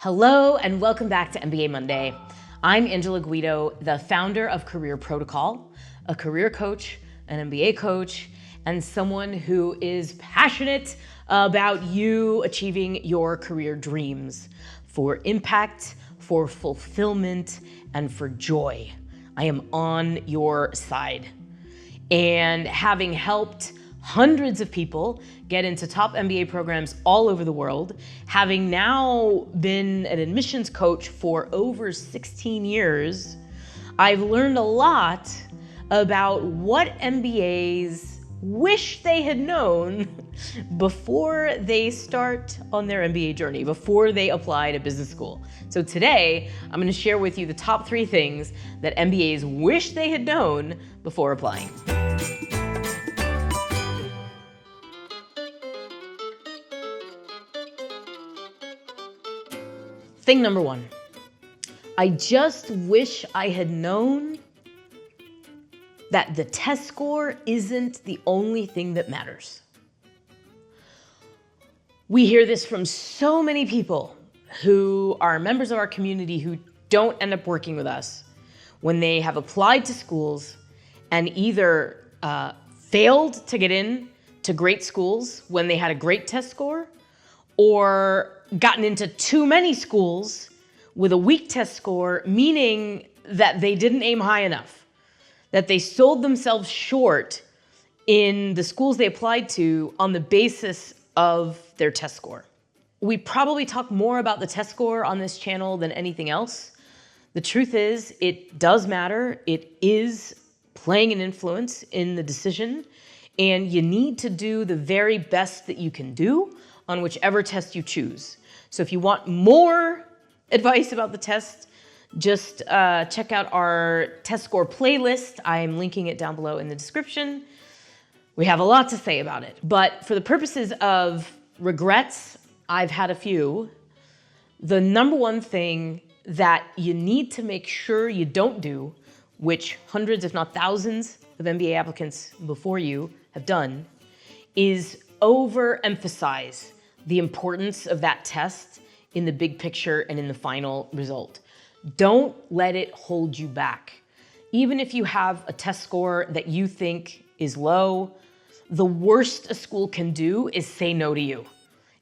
Hello and welcome back to MBA Monday. I'm Angela Guido, the founder of MBA Protocol, a career coach, an MBA coach, and someone who is passionate about you achieving your career dreams for impact, for fulfillment, and for joy. I am on your side. And having helped hundreds of people get into top MBA programs all over the world, having now been an admissions coach for over 16 years, I've learned a lot about what MBAs wish they had known before they start on their MBA journey, before they apply to business school. So today, I'm going to share with you the top 3 things that MBAs wish they had known before applying. Thing number 1, I just wish I had known that the test score isn't the only thing that matters. We hear this from so many people who are members of our community who don't end up working with us when they have applied to schools and either failed to get in to great schools when they had a great test score, or gotten into too many schools with a weak test score, meaning that they didn't aim high enough, that they sold themselves short in the schools they applied to on the basis of their test score. We probably talk more about the test score on this channel than anything else. The truth is, it does matter. It is playing an influence in the decision, and you need to do the very best that you can do on whichever test you choose. So if you want more advice about the test, just check out our test score playlist. I'm linking it down below in the description. We have a lot to say about it. But for the purposes of regrets, I've had a few. The number 1 thing that you need to make sure you don't do, which hundreds if not thousands of MBA applicants before you have done, is overemphasize the importance of that test in the big picture and in the final result. Don't let it hold you back. Even if you have a test score that you think is low, the worst a school can do is say no to you.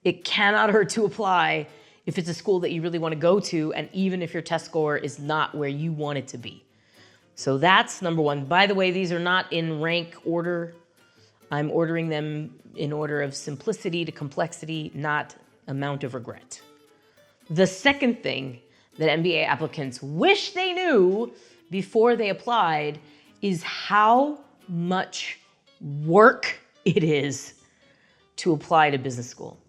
It cannot hurt to apply if it's a school that you really want to go to, and even if your test score is not where you want it to be. So that's number 1. By the way, these are not in rank order. I'm ordering them in order of simplicity to complexity, not amount of regret. The second thing that MBA applicants wish they knew before they applied is how much work it is to apply to business school.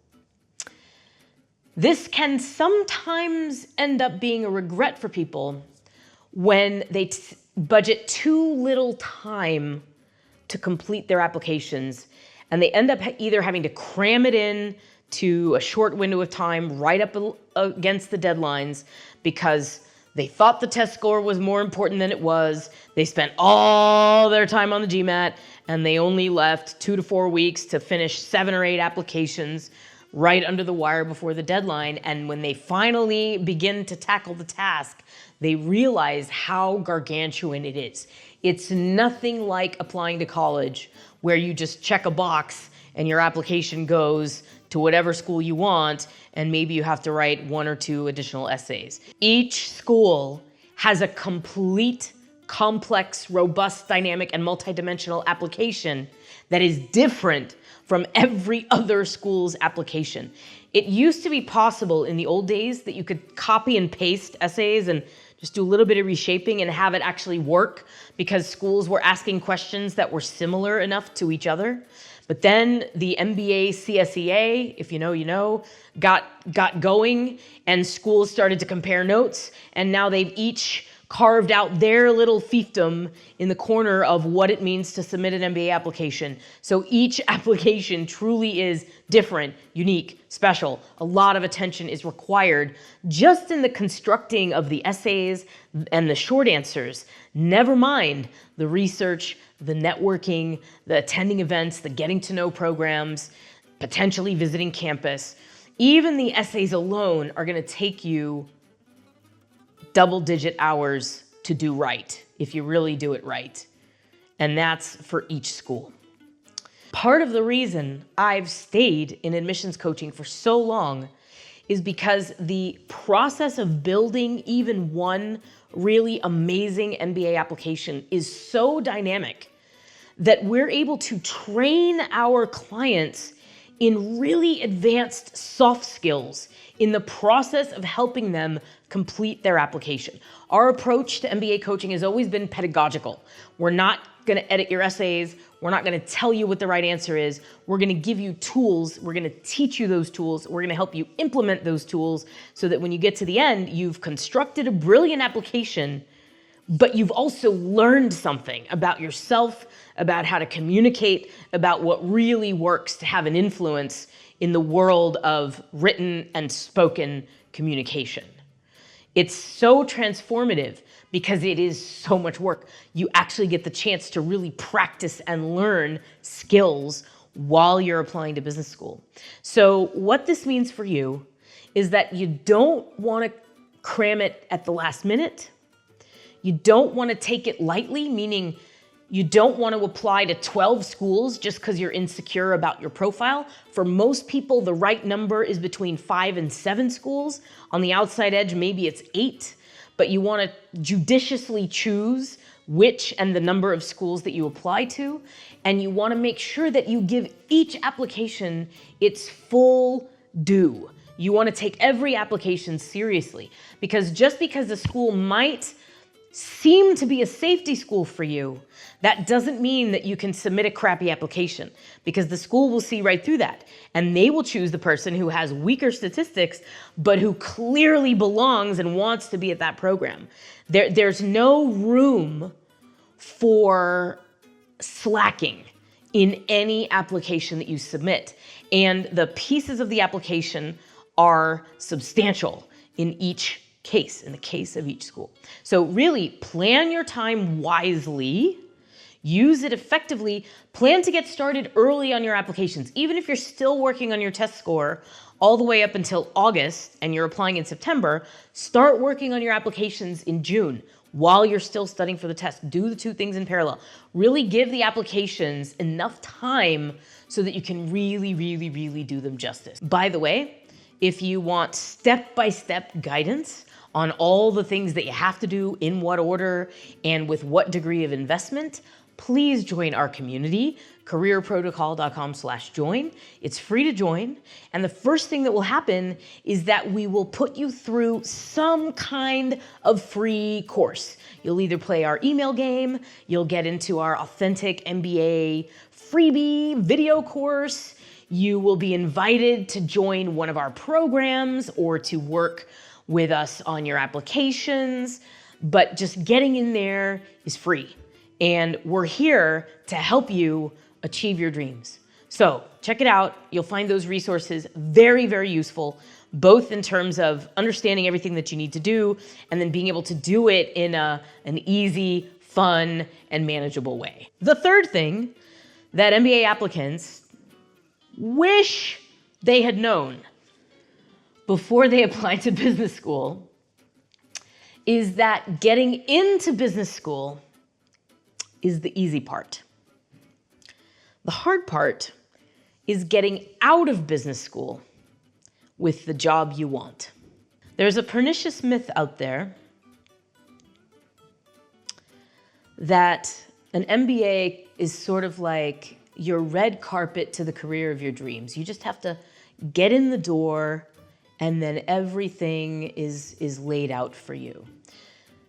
This can sometimes end up being a regret for people when they budget too little time to complete their applications, and they end up either having to cram it in to a short window of time right up against the deadlines because they thought the test score was more important than it was. They spent all their time on the GMAT, and they only left 2 to 4 weeks to finish 7 or 8 applications right under the wire before the deadline. And when they finally begin to tackle the task, they realize how gargantuan it is. It's nothing like applying to college where you just check a box and your application goes to whatever school you want, and maybe you have to write 1 or 2 additional essays. Each school has a complete, complex, robust, dynamic, and multidimensional application that is different from every other school's application. It used to be possible in the old days that you could copy and paste essays and just do a little bit of reshaping and have it actually work because schools were asking questions that were similar enough to each other. But then the MBA CSEA, if you know, you know, got going, and schools started to compare notes, and now they've each carved out their little fiefdom in the corner of what it means to submit an MBA application. So each application truly is different, unique, special. A lot of attention is required just in the constructing of the essays and the short answers. Never mind the research, the networking, the attending events, the getting to know programs, potentially visiting campus. Even the essays alone are going to take you double-digit hours to do right, if you really do it right. And that's for each school. Part of the reason I've stayed in admissions coaching for so long is because the process of building even one really amazing MBA application is so dynamic that we're able to train our clients in really advanced soft skills in the process of helping them complete their application. Our approach to MBA coaching has always been pedagogical. We're not going to edit your essays. We're not going to tell you what the right answer is. We're going to give you tools. We're going to teach you those tools. We're going to help you implement those tools so that when you get to the end, you've constructed a brilliant application, but you've also learned something about yourself, about how to communicate, about what really works to have an influence in the world of written and spoken communication. It's so transformative because it is so much work. You actually get the chance to really practice and learn skills while you're applying to business school. So what this means for you is that you don't want to cram it at the last minute. You don't want to take it lightly, meaning you don't want to apply to 12 schools just because you're insecure about your profile. For most people, the right number is between 5 and 7 schools. On the outside edge, maybe it's 8, but you want to judiciously choose which and the number of schools that you apply to. And you want to make sure that you give each application its full due. You want to take every application seriously, because just because a school might seem to be a safety school for you, that doesn't mean that you can submit a crappy application, because the school will see right through that and they will choose the person who has weaker statistics but who clearly belongs and wants to be at that program. There's no room for slacking in any application that you submit, and the pieces of the application are substantial in each case, in the case of each school. So really plan your time wisely, use it effectively, plan to get started early on your applications. Even if you're still working on your test score all the way up until August and you're applying in September, start working on your applications in June while you're still studying for the test. Do the two things in parallel. Really give the applications enough time so that you can really do them justice. By the way, if you want step-by-step guidance on all the things that you have to do, in what order, and with what degree of investment, please join our community, careerprotocol.com/join. It's free to join. And the first thing that will happen is that we will put you through some kind of free course. You'll either play our email game, you'll get into our authentic MBA freebie video course, you will be invited to join one of our programs or to work with us on your applications, but just getting in there is free. And we're here to help you achieve your dreams. So check it out. You'll find those resources very useful, both in terms of understanding everything that you need to do and then being able to do it in an easy, fun, and manageable way. The third thing that MBA applicants wish they had known before they apply to business school is that getting into business school is the easy part. The hard part is getting out of business school with the job you want. There's a pernicious myth out there that an MBA is sort of like your red carpet to the career of your dreams. You just have to get in the door and then everything is laid out for you.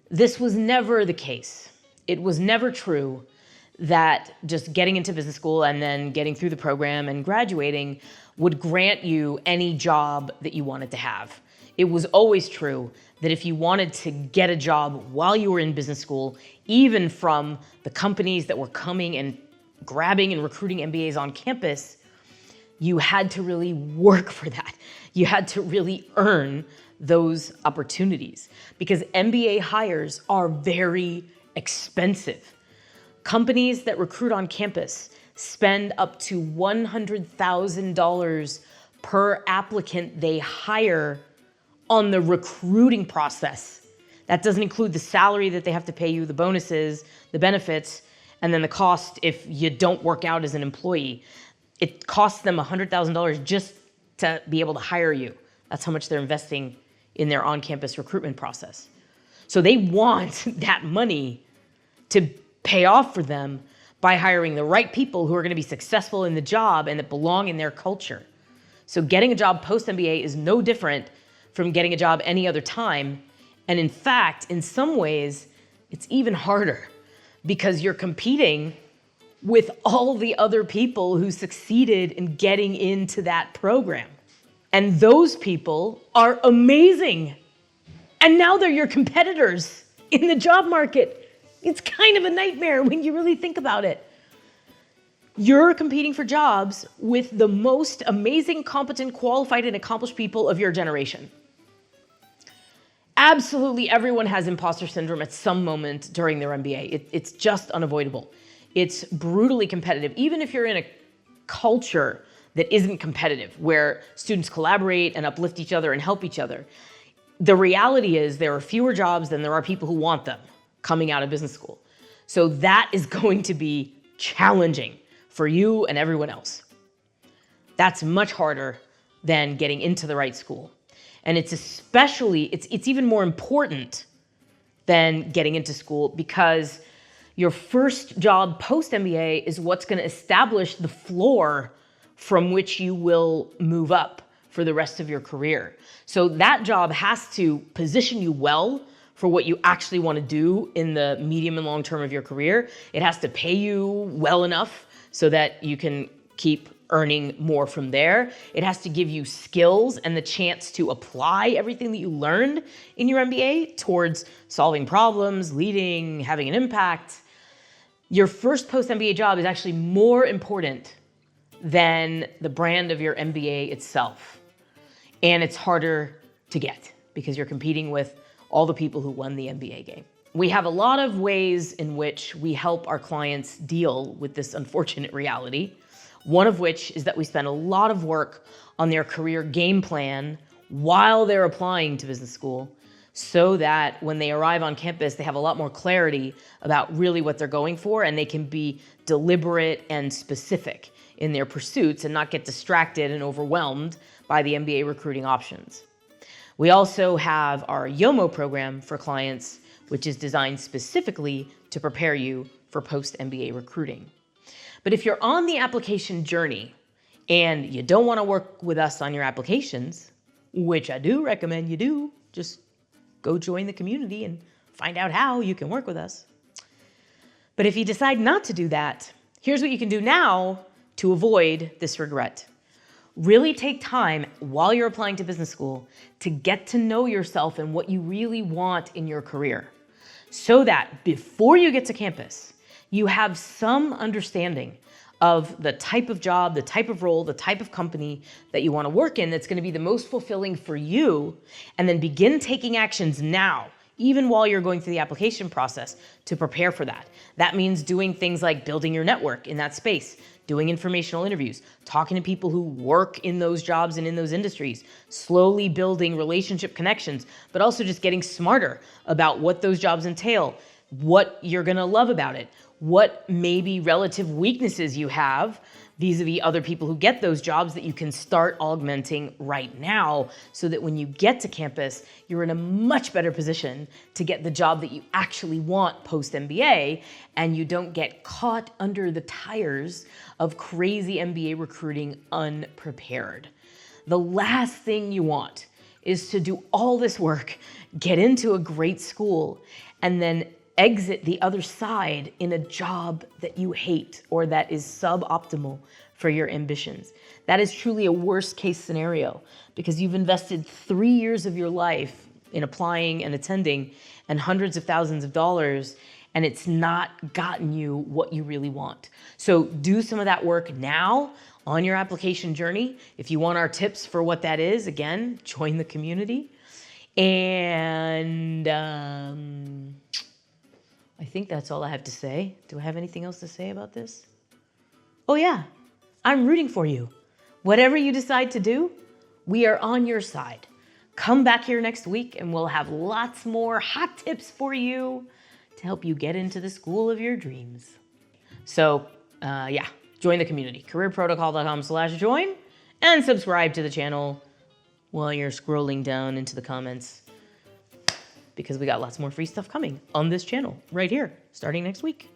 This was never the case. It was never true that just getting into business school and then getting through the program and graduating would grant you any job that you wanted to have. It was always true that if you wanted to get a job while you were in business school, even from the companies that were coming and grabbing and recruiting MBAs on campus, you had to really work for that. You had to really earn those opportunities because MBA hires are very expensive. Companies that recruit on campus spend up to $100,000 per applicant they hire on the recruiting process. That doesn't include the salary that they have to pay you, the bonuses, the benefits, and then the cost if you don't work out as an employee. It costs them $100,000 just to be able to hire you. That's how much they're investing in their on-campus recruitment process. So they want that money to pay off for them by hiring the right people who are going to be successful in the job and that belong in their culture. So getting a job post-MBA is no different from getting a job any other time. And in fact, in some ways, it's even harder because you're competing with all the other people who succeeded in getting into that program. And those people are amazing. And now they're your competitors in the job market. It's kind of a nightmare when you really think about it. You're competing for jobs with the most amazing, competent, qualified, and accomplished people of your generation. Absolutely everyone has imposter syndrome at some moment during their MBA. It's just unavoidable. It's brutally competitive. Even if you're in a culture that isn't competitive, where students collaborate and uplift each other and help each other, the reality is there are fewer jobs than there are people who want them coming out of business school. So that is going to be challenging for you and everyone else. That's much harder than getting into the right school. And it's even more important than getting into school because your first job post-MBA is what's going to establish the floor from which you will move up for the rest of your career. So that job has to position you well for what you actually want to do in the medium and long term of your career. It has to pay you well enough so that you can keep earning more from there. It has to give you skills and the chance to apply everything that you learned in your MBA towards solving problems, leading, having an impact. Your first post-MBA job is actually more important than the brand of your MBA itself. And it's harder to get because you're competing with all the people who won the MBA game. We have a lot of ways in which we help our clients deal with this unfortunate reality. One of which is that we spend a lot of work on their career game plan while they're applying to business school so that when they arrive on campus, they have a lot more clarity about really what they're going for and they can be deliberate and specific in their pursuits and not get distracted and overwhelmed by the MBA recruiting options. We also have our YOMO program for clients, which is designed specifically to prepare you for post-MBA recruiting. But if you're on the application journey and you don't want to work with us on your applications, which I do recommend you do, just go join the community and find out how you can work with us. But if you decide not to do that, here's what you can do now to avoid this regret. Really take time while you're applying to business school to get to know yourself and what you really want in your career, so that before you get to campus, you have some understanding of the type of job, the type of role, the type of company that you want to work in that's going to be the most fulfilling for you, and then begin taking actions now, even while you're going through the application process, to prepare for that. That means doing things like building your network in that space, doing informational interviews, talking to people who work in those jobs and in those industries, slowly building relationship connections, but also just getting smarter about what those jobs entail, what you're going to love about it, what maybe relative weaknesses you have vis-a-vis other people who get those jobs that you can start augmenting right now so that when you get to campus, you're in a much better position to get the job that you actually want post-MBA and you don't get caught under the tires of crazy MBA recruiting unprepared. The last thing you want is to do all this work, get into a great school, and then exit the other side in a job that you hate or that is suboptimal for your ambitions. That is truly a worst case scenario because you've invested 3 years of your life in applying and attending and hundreds of thousands of dollars, and it's not gotten you what you really want. So do some of that work now on your application journey. If you want our tips for what that is, again, join the community. And I think that's all I have to say. Do I have anything else to say about this? Oh yeah, I'm rooting for you. Whatever you decide to do, we are on your side. Come back here next week and we'll have lots more hot tips for you to help you get into the school of your dreams. So yeah, join the community, careerprotocol.com/join, and subscribe to the channel while you're scrolling down into the comments, because we got lots more free stuff coming on this channel right here, starting next week.